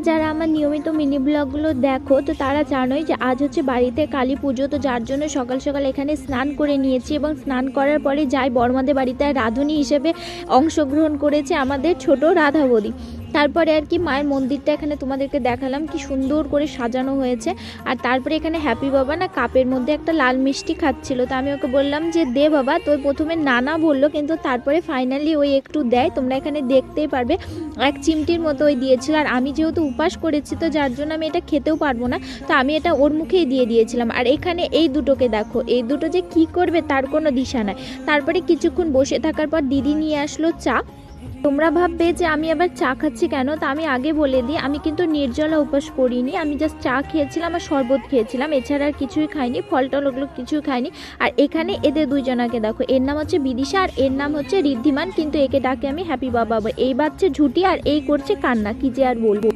যারা আমার নিয়মিত মিনি ব্লগগুলো দেখো তো তারা জানোই যে আজ হচ্ছে বাড়িতে কালী পুজো, তো যার জন্য সকাল সকাল এখানে স্নান করে নিয়েছি এবং স্নান করার পরে যাই বড়মাদের বাড়িতে রাঁধুনি হিসেবে অংশগ্রহণ করেছে আমাদের ছোট রাধা বৌদি। তারপরে আর কি মায়ের মন্দিরটা এখানে তোমাদেরকে দেখালাম কি সুন্দর করে সাজানো হয়েছে। আর তারপরে এখানে হ্যাপি বাবা না কাপের মধ্যে একটা লাল মিষ্টি খাচ্ছিল, তো আমি ওকে বললাম যে দে বাবা, তো প্রথমে নানা বললো কিন্তু তারপরে ফাইনালি ওই একটু দেয়, তোমরা এখানে দেখতেই পারবে এক চিমটির মতো ওই দিয়েছিল। আর আমি যেহেতু উপাস করেছি তো যার জন্য আমি এটা খেতেও পারবো না, তো আমি এটা ওর মুখেই দিয়ে দিয়েছিলাম। আর এখানে এই দুটোকে দেখো, এই দুটো যে কি করবে তার কোনো দিশা নাই। তারপরে কিছুক্ষণ বসে থাকার পর দিদি নিয়ে আসলো চা। তোমরা ভাববে যে আমি আবার চা খাচ্ছি কেন, তা আমি আগে বলে দিই আমি কিন্তু নির্জলা উপোস করিনি, আমি জাস্ট চা খেয়েছিলাম আর শরবত খেয়েছিলাম, এছাড়া আর কিছুই খাইনি, ফল টল ওগুলো কিছুই খাইনি। আর এখানে এদের দুইজনাকে দেখো, এর নাম হচ্ছে বিদিশা আর এর নাম হচ্ছে ঋদ্ধিমান, কিন্তু একে ডাকে আমি হ্যাপি বাবা। এই বাচ্চা ঝুটি আর এই করছে কান্না, কি যে আর বলবো।